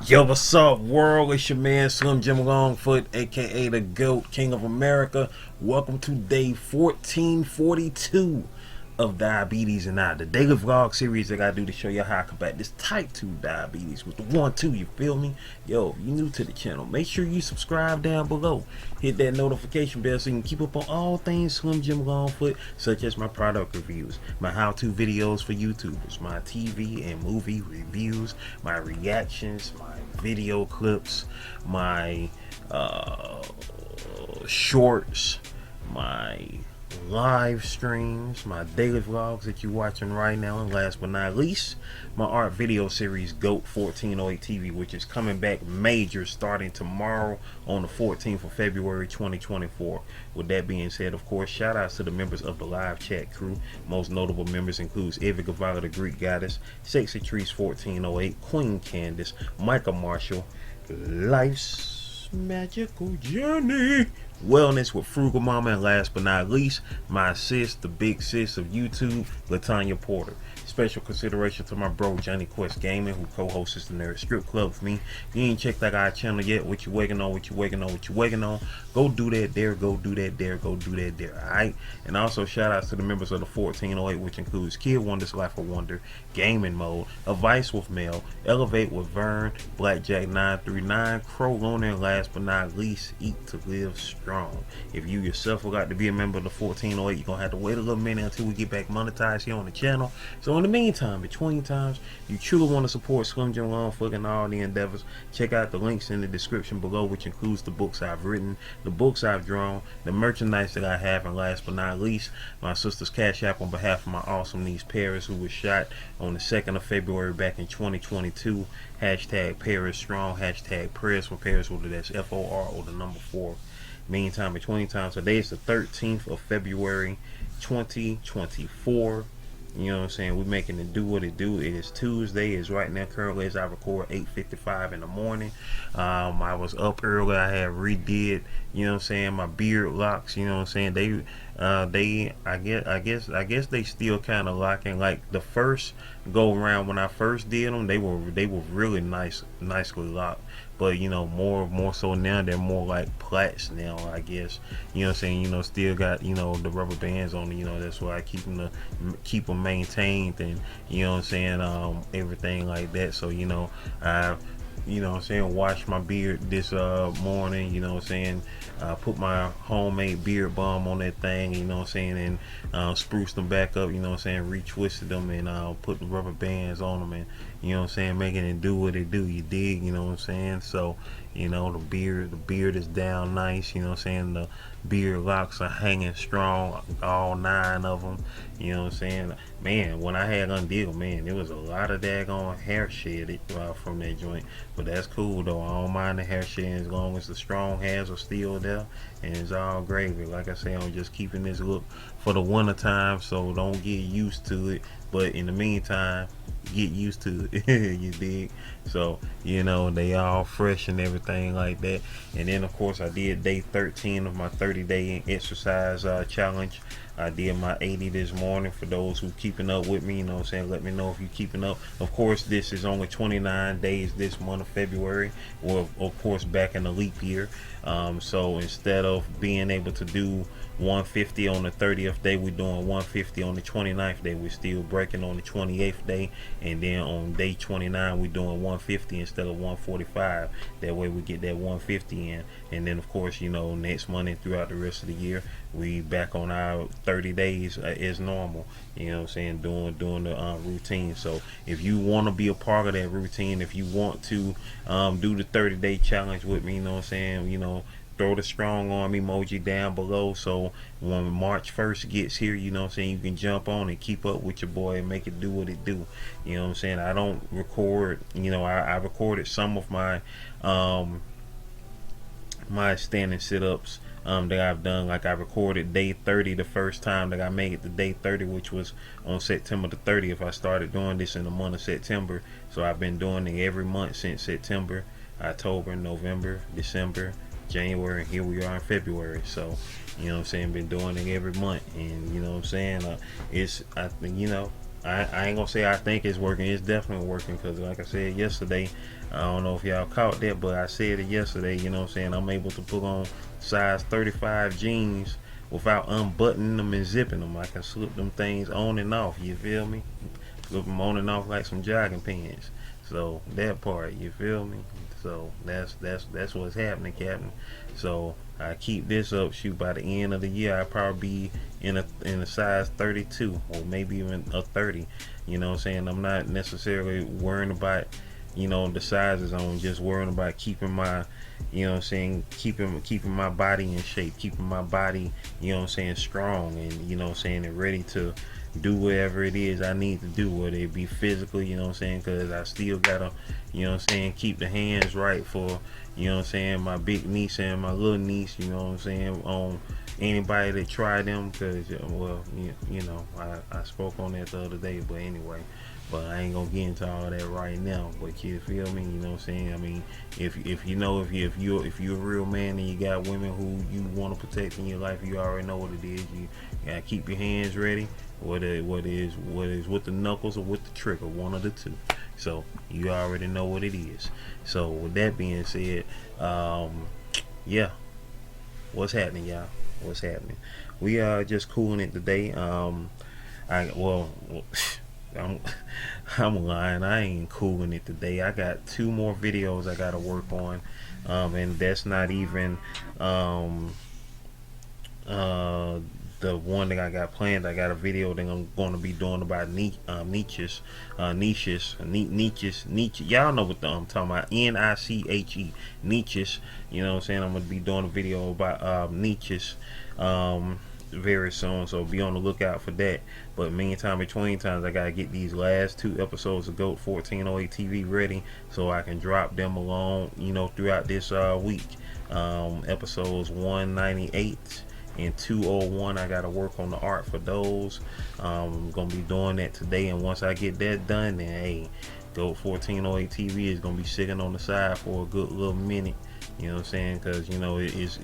Yo, what's up, world? It's your man Slim Jim Longfoot, aka the GOAT, King of America. Welcome to day 1442 of Diabetes and I, the daily vlog series that I do to show you how I combat this type 2 diabetes with the 1-2, you feel me? Yo, if you're new to the channel, make sure you subscribe down below. Hit that notification bell so you can keep up on all things Slim Jim Longfoot, such as my product reviews, my how-to videos for YouTubers, my TV and movie reviews, my reactions, my video clips, my shorts, my live streams, my daily vlogs that you're watching right now, and last but not least, my art video series GOAT 1408 TV, which is coming back major starting tomorrow on the 14th of February 2024. With that being said, of course, shout outs to the members of the live chat crew. Most notable members includes Avid the Greek Goddess, Sexy Trees 1408, Queen Candace, Michael Marshall, Life's Magical Journey, Wellness with Frugal Mama, and last but not least, my sis, the big sis of YouTube, Latanya Porter. Special consideration to my bro Johnny Quest Gaming, who co-hosts the Nerd Strip Club with me. If you ain't checked out our channel yet, what you waiting on, what you waiting on, what you waiting on, go do that there, go do that there, go do that there, alright? And also shout outs to the members of the 1408, which includes Kid Wonder's Life of Wonder, Gaming Mode, Advice with Mel, Elevate with Vern, Blackjack 939, Crow Loner, and last but not least, Eat to Live Strong. If you yourself would like to be a member of the 1408, you're gonna have to wait a little minute until we get back monetized here on the channel. So in the meantime, between times, you truly want to support Slim Jim Longfoot and all the endeavors, check out the links in the description below, which includes the books I've written, the books I've drawn, the merchandise that I have, and last but not least, my sister's Cash App on behalf of my awesome niece Paris, who was shot on the 2nd of February back in 2022. Hashtag Paris Strong, hashtag prayers for Paris, whether that's FOR or the number 4. Meantime, between times, today is the 13th of February 2024. You know what I'm saying? We're making it do what it do. It is Tuesday. It's right now currently as I record 8:55 in the morning. I was up early. I had redid, you know what I'm saying, my beard locks. You know what I'm saying? I guess they still kind of locking. Like the first go around when I first did them, they were really nicely locked. But you know, more so now they're more like plaits now, I guess. You know what I'm saying? You know, still got, you know, the rubber bands on it. You know, that's why I keep them maintained, and you know what I'm saying, everything like that. So you know, you know what I'm saying, wash my beard this morning, you know what I'm saying, put my homemade beard balm on that thing, you know what I'm saying, and spruced them back up, you know what I'm saying, retwisted them, and put the rubber bands on them, and you know what I'm saying, making it do what it do, you dig, you know what I'm saying. So you know, the beard is down nice, you know what I'm saying, the beard locks are hanging strong, all 9 of them, you know what I'm saying. Man, when I had undid, man, there was a lot of daggone hair shed from that joint, but that's cool though. I don't mind the hair shedding as long as the strong hairs are still there, and it's all gravy. Like I say, I'm just keeping this look for the winter time, so don't get used to it, but in the meantime, get used to it. You dig? So you know, they all fresh and everything like that. And then of course I did day 13 of my 30-day exercise challenge. I did my 80 this morning. For those who keeping up with me, you know what I'm saying, let me know if you keeping up. Of course, this is only 29 days this month of February. Well, of course, back in the leap year. So instead of being able to do 150 on the 30th day, we're doing 150 on the 29th day. We're still breaking on the 28th day, and then on day 29 we're doing 150 instead of 145. That way we get that 150 in, and then of course, you know, next month and throughout the rest of the year, we back on our 30 days as normal. You know what I'm saying, doing the routine. So if you want to be a part of that routine, if you want to do the 30-day challenge with me, you know what I'm saying, you know, throw the strong arm emoji down below, so when March 1st gets here, you know what I'm saying, you can jump on and keep up with your boy and make it do what it do. You know what I'm saying. I don't record, you know, I recorded some of my my standing sit-ups that I've done. Like I recorded day 30 the first time that I made it to day 30, which was on September the 30th. I started doing this in the month of September, so I've been doing it every month since September, October, November, December, January, and here we are in February. So you know what I'm saying, been doing it every month, and you know what I'm saying, I think, you know, I ain't gonna say I think it's working. It's definitely working because, like I said yesterday, I don't know if y'all caught that, but I said it yesterday. You know what I'm saying? I'm able to put on size 35 jeans without unbuttoning them and zipping them. I can slip them things on and off. You feel me? Slip them on and off like some jogging pants. So that part, you feel me? So that's what's happening, Captain. So I keep this up. Shoot, by the end of the year, I'll probably be in a size 32 or maybe even a 30. You know what I'm saying? I'm not necessarily worrying about, you know, the sizes. I'm just worrying about keeping my, you know what I'm saying, keeping my body in shape, keeping my body, you know what I'm saying, strong, and you know what I'm saying, and ready to do whatever it is I need to do, whether it be physically, you know what I'm saying, because I still gotta, you know what I'm saying, keep the hands right for, you know what I'm saying, my big niece and my little niece, you know what I'm saying, on anybody that try them, because, well, you know, I spoke on that the other day, but anyway. But I ain't gonna get into all that right now. But you feel me? You know what I'm saying? I mean, if you know, if you're a real man and you got women who you want to protect in your life, you already know what it is. You gotta keep your hands ready. What is with the knuckles or with the trigger, one of the two. So you already know what it is. So with that being said, yeah, what's happening, y'all? What's happening? We are just cooling it today. I'm I'm lying. I ain't cooling it today. I got 2 more videos I gotta work on, and that's not even the one that I got planned. I got a video that I'm going to be doing about niches. Y'all know what I'm talking about. NICHE, niches. You know what I'm saying? I'm going to be doing a video about niches very soon, so be on the lookout for that. But meantime, between times, I gotta get these last 2 episodes of GOAT 1408 TV ready so I can drop them along, you know, throughout this week. Episodes 198 and 201, I gotta work on the art for those. I'm gonna be doing that today, and once I get that done, then hey, GOAT 1408 TV is gonna be sitting on the side for a good little minute. You know what I'm saying? Because you know it's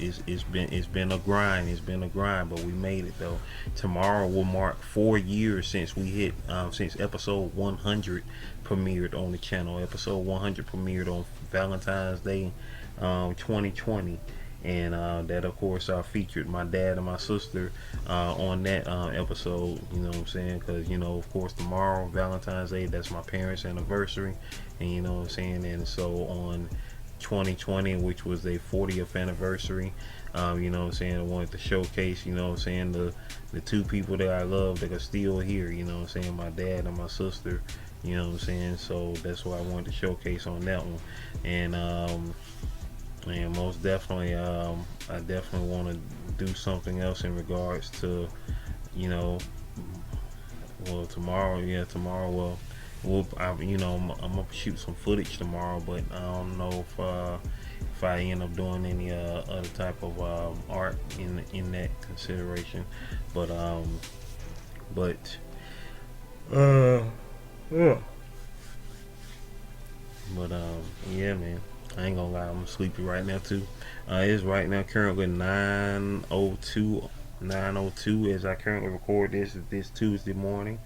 been a grind. It's been a grind, but we made it though. Tomorrow will mark 4 years since we hit since episode 100 premiered on the channel. Episode 100 premiered on Valentine's Day, 2020, and that of course featured my dad and my sister on that episode. You know what I'm saying? Because you know, of course, tomorrow Valentine's Day, that's my parents' anniversary, and you know what I'm saying. And so on 2020, which was their 40th anniversary, you know what I'm saying, I wanted to showcase, you know what I'm saying, the 2 people that I love that are still here, you know what I'm saying, my dad and my sister, you know what I'm saying. So that's what I wanted to showcase on that one. And most definitely I definitely want to do something else in regards to, you know, well, tomorrow, well, you know, I'm gonna shoot some footage tomorrow, but I don't know if I end up doing any other type of art in that consideration. But yeah, man, I ain't gonna lie, I'm sleepy right now too. It's right now currently 9:02 as I currently record this Tuesday morning.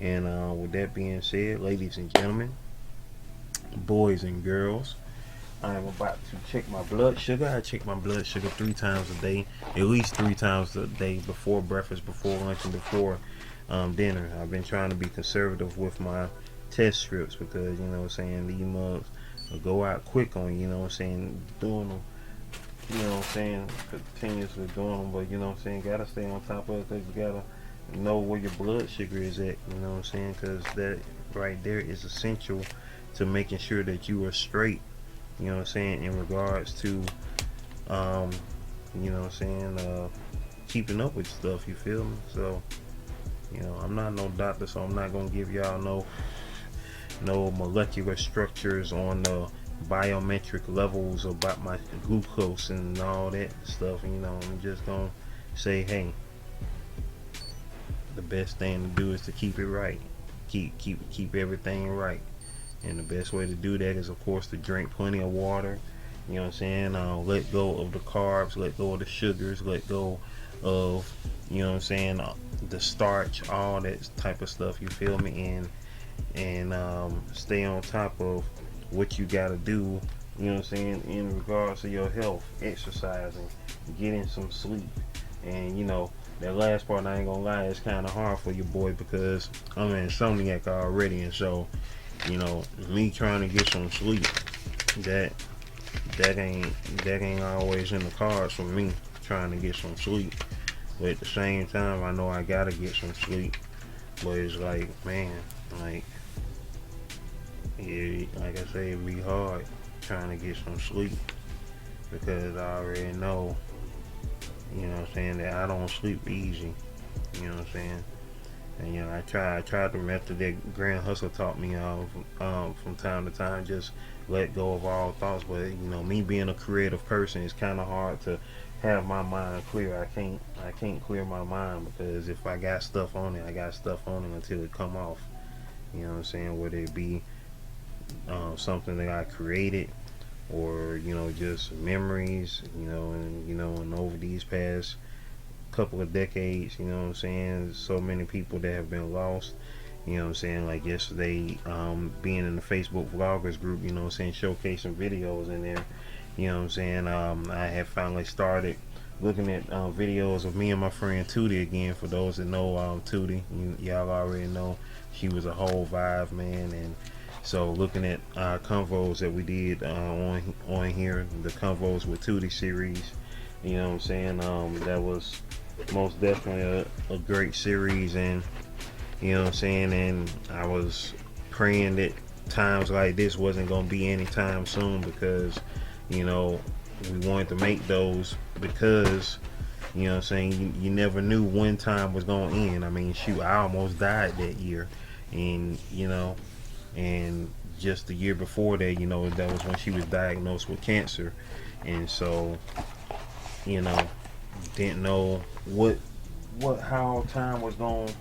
And with that being said, ladies and gentlemen, boys and girls, I am about to check my blood sugar. I check my blood sugar 3 times a day, at least 3 times a day, before breakfast, before lunch, and before dinner. I've been trying to be conservative with my test strips because, you know what I'm saying, these mugs will go out quick on you, you know what I'm saying, doing them, you know what I'm saying, continuously doing them, but you know what I'm saying, gotta stay on top of it because you gotta know where your blood sugar is at, you know what I'm saying, because that right there is essential to making sure that you are straight, you know what I'm saying, in regards to you know what I'm saying, keeping up with stuff, you feel me. So you know, I'm not no doctor, so I'm not gonna give y'all no molecular structures on the biometric levels about my glucose and all that stuff. You know, I'm just gonna say, hey, the best thing to do is to keep it right, keep everything right, and the best way to do that is of course to drink plenty of water, you know what I'm saying, let go of the carbs, let go of the sugars, let go of you know what I'm saying, the starch, all that type of stuff, you feel me, and stay on top of what you gotta do, you know what I'm saying, in regards to your health, exercising, getting some sleep. And that last part, I ain't gonna lie, it's kind of hard for your boy because I'm an insomniac already, and so me trying to get some sleep, that ain't always in the cards for me, trying to get some sleep. But at the same time, I know I gotta get some sleep. But it's like, man, like, yeah, like I say, it'd be hard trying to get some sleep because I already know, you know what I'm saying, that I don't sleep easy. You know what I'm saying? And I tried the method that Grand Hustle taught me from time to time, just let go of all thoughts. But me being a creative person, it's kind of hard to have my mind clear. I can't clear my mind because if I got stuff on it, I got stuff on it until it come off. You know what I'm saying? Whether it be something that I created, or just memories, and over these past couple of decades, you know what I'm saying, so many people that have been lost, you know what I'm saying, like yesterday, being in the Facebook vloggers group, you know what I'm saying, showcasing videos in there, you know what I'm saying, I have finally started looking at videos of me and my friend Tootie again. For those that know Tootie, y'all already know she was a whole vibe, man. And so looking at convos that we did on here, the convos with Tootie series, you know what I'm saying, that was most definitely a great series. And you know what I'm saying, and I was praying that times like this wasn't going to be anytime soon, because we wanted to make those because you know what I'm saying, you never knew when time was going to end. I mean, shoot, I almost died that year. And and just the year before that, that was when she was diagnosed with cancer. And so didn't know how time was going to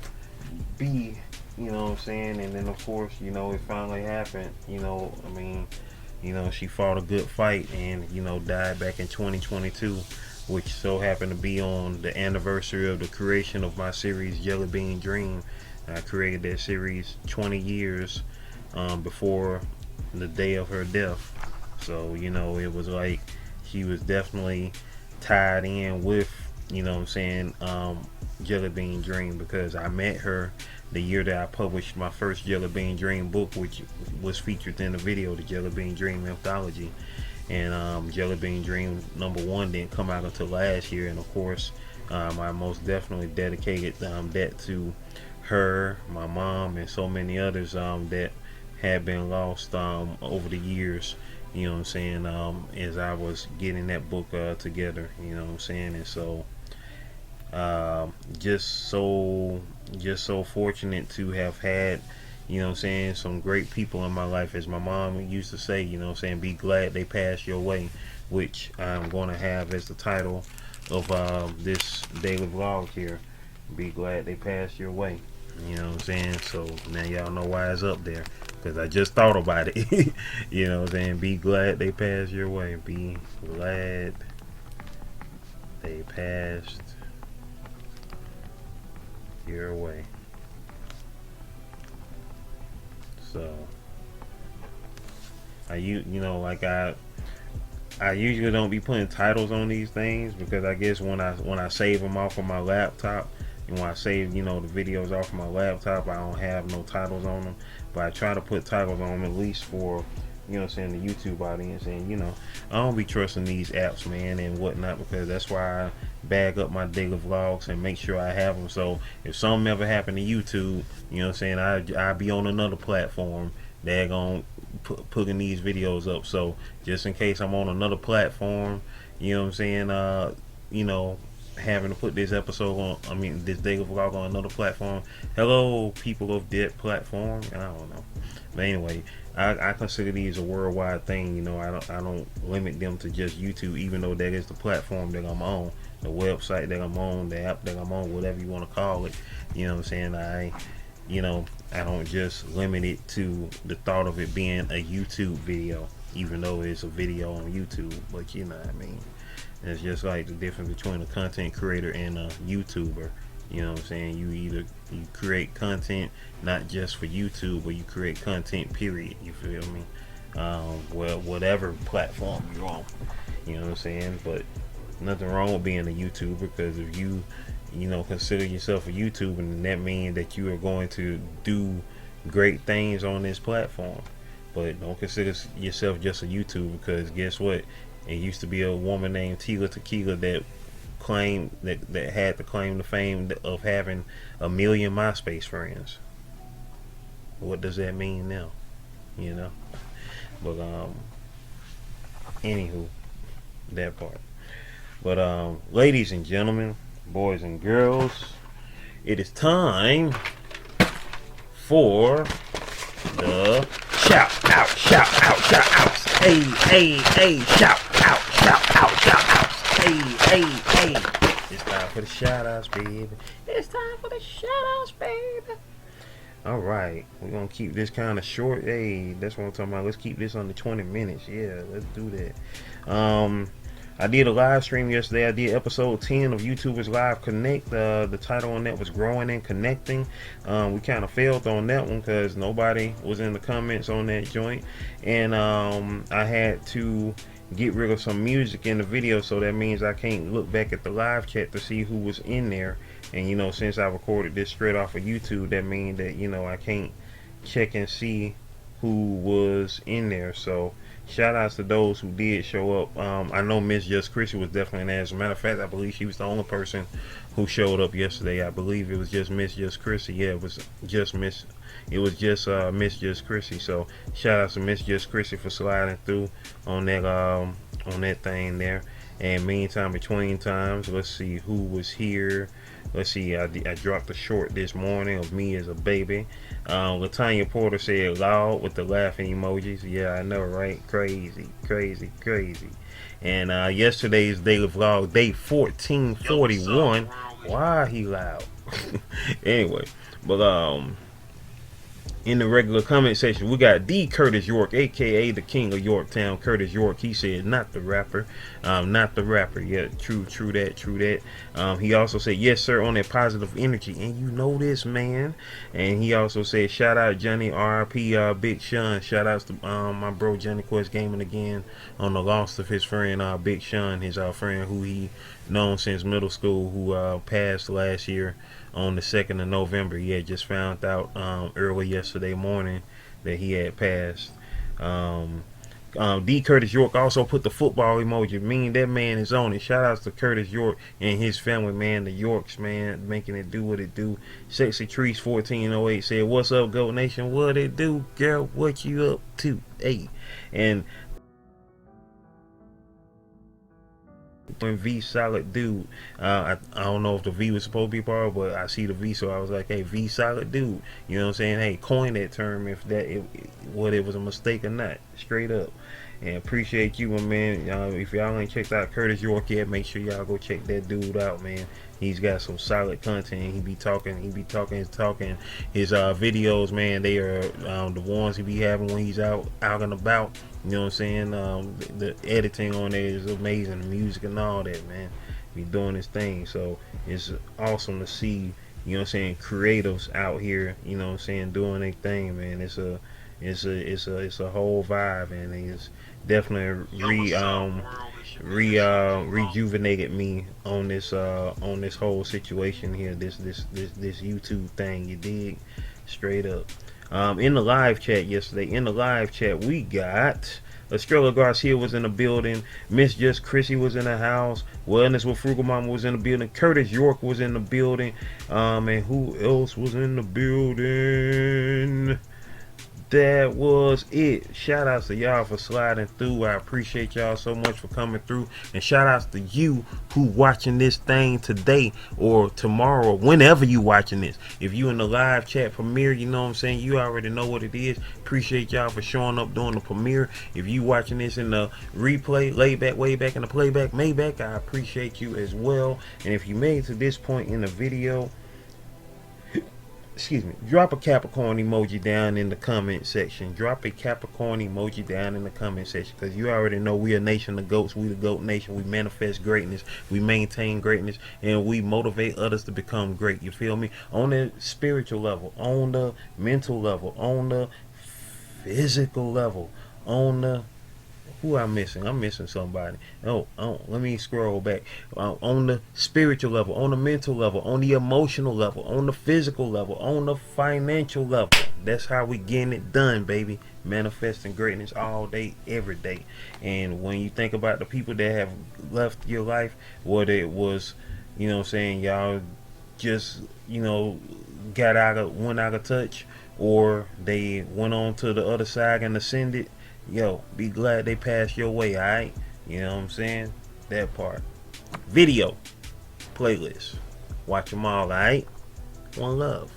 be, you know what I'm saying. And then of course, it finally happened. She fought a good fight and died back in 2022, which so happened to be on the anniversary of the creation of my series Jelly Bean Dream. I created that series 20 years before the day of her death. So it was like she was definitely tied in with Jelly Bean Dream, because I met her the year that I published my first Jelly Bean Dream book, which was featured in the video, the Jelly Bean Dream Anthology. And Jelly Bean Dream #1 didn't come out until last year. And of course, I most definitely dedicated that to her, my mom, and so many others that had been lost over the years, you know what I'm saying, as I was getting that book together, you know what I'm saying. And so just so fortunate to have had, you know what I'm saying, some great people in my life. As my mom used to say, you know what I'm saying, be glad they passed your way, which I'm going to have as the title of this daily vlog here. Be glad they passed your way. You know what I'm saying? So now y'all know why it's up there, because I just thought about it. You know what I'm saying? Be glad they passed your way. Be glad they passed your way. So I usually don't be putting titles on these things, because I guess when I save them off of my laptop, and when I save the videos off of my laptop, I don't have no titles on them. But I try to put titles on them, at least for the YouTube audience. And I don't be trusting these apps, man, and whatnot, because that's why I bag up my daily vlogs and make sure I have them. So if something ever happened to YouTube, I'll be on another platform. They're gonna putting these videos up. So just in case I'm on another platform, having to put this episode on, this daily vlog on another platform. Hello, people of that platform. I don't know. But anyway, I consider these a worldwide thing. I don't limit them to just YouTube, even though that is the platform that I'm on, the website that I'm on, the app that I'm on, whatever you want to call it. You know what I'm saying? I don't just limit it to the thought of it being a YouTube video, even though it's a video on YouTube. But you know what I mean. It's just like the difference between a content creator and a YouTuber. You know what I'm saying? You create content not just for YouTube, but you create content period. You feel me? Well, whatever platform you're on. You know what I'm saying? But nothing wrong with being a YouTuber, because if you consider yourself a YouTuber, and that means that you are going to do great things on this platform. But don't consider yourself just a YouTuber, because guess what? It used to be a woman named Tila Tequila that claimed that had to claim the fame of having 1 million MySpace friends. What does that mean now? You know? But anywho, that part. But ladies and gentlemen, boys and girls, it is time for the shout out. Hey, shout out. Hey. It's time for the shout outs, baby. Alright, we're gonna keep this kind of short. Hey, that's what I'm talking about. Let's keep this under 20 minutes. Yeah, let's do that. I did a live stream yesterday. I did episode 10 of YouTubers Live Connect. The title on that was Growing and Connecting. We kind of failed on that one because nobody was in the comments on that joint. And I had to get rid of some music in the video, so that means I can't look back at the live chat to see who was in there. And since I recorded this straight off of YouTube, that means that I can't check and see who was in there. So shout outs to those who did show up. I know Miss Just Chrissy was definitely in there. As a matter of fact, I believe she was the only person who showed up yesterday. I believe it was just Miss Just Chrissy. Yeah, it was just Miss Just Chrissy. So shout outs to Miss Just Chrissy for sliding through on that thing there. And meantime, between times, let's see who was here. Let's see, I dropped a short this morning of me as a baby. Latanya Porter said loud with the laughing emojis. Yeah, I know, right? Crazy. And yesterday's daily vlog, day 1441. Why he loud? Anyway, but in the regular comment section, we got D. Curtis York, aka the King of Yorktown. Curtis York, he said, not the rapper. Yeah, true that. He also said, yes sir, on that positive energy, and you know this, man. And he also said, shout out Johnny, RP Big Sean. Shout outs to my bro Johnny Quest Gaming again on the loss of his friend Big Sean, his friend who he known since middle school, who passed last year on the 2nd of November. He had just found out early yesterday morning that he had passed. D. Curtis York also put the football emoji. Mean that man is on it. Shout outs to Curtis York and his family, man. The Yorks, man, making it do what it do. Sexy Trees 1408 said, what's up, Goat Nation? What it do, girl? What you up to? Hey. And V solid dude. I don't know if the V was supposed to be part, but I see the V, so I was like, hey, V solid dude. You know what I'm saying? Hey, coin that term if it was a mistake or not. Straight up. And appreciate you, my man. If y'all ain't checked out Curtis York yet, make sure y'all go check that dude out, man. He's got some solid content. He be talking his videos, man. They are the ones he be having when he's out and about. You know what I'm saying? The editing on it is amazing. The music and all that, man. Be doing his thing. So it's awesome to see, you know what I'm saying, creatives out here, you know what I'm saying, doing their thing, man. It's a whole vibe, and it's definitely rejuvenated me on this whole situation here, this YouTube thing, you dig? Straight up. In the live chat yesterday, we got Estrella Garcia was in the building, Miss Just Chrissy was in the house, Wellness with Frugal Mama was in the building, Curtis York was in the building, and who else was in the building? That was it. Shout outs to y'all for sliding through. I appreciate y'all so much for coming through. And shout outs to you who watching this thing today or tomorrow, whenever you watching this. If you in the live chat premiere, you know what I'm saying, you already know what it is. Appreciate y'all for showing up during the premiere. If you watching this in the replay, layback, way back in the playback, Maybach, I appreciate you as well. And if you made it to this point in the video, excuse me, drop a Capricorn emoji down in the comment section. Drop a Capricorn emoji down in the comment section, because you already know we a nation of goats. We the goat nation. We manifest greatness, we maintain greatness, and we motivate others to become great. You feel me? On the spiritual level, on the mental level, on the physical level, on the, who I'm missing? I'm missing somebody. Oh, let me scroll back. On the spiritual level, on the mental level, on the emotional level, on the physical level, on the financial level. That's how we getting it done, baby. Manifesting greatness all day, every day. And when you think about the people that have left your life, whether it was, you know what I'm saying, y'all just, you know, went out of touch, or they went on to the other side and ascended, yo, be glad they passed your way, alright? You know what I'm saying? That part. Video playlist. Watch them all, alright? One love.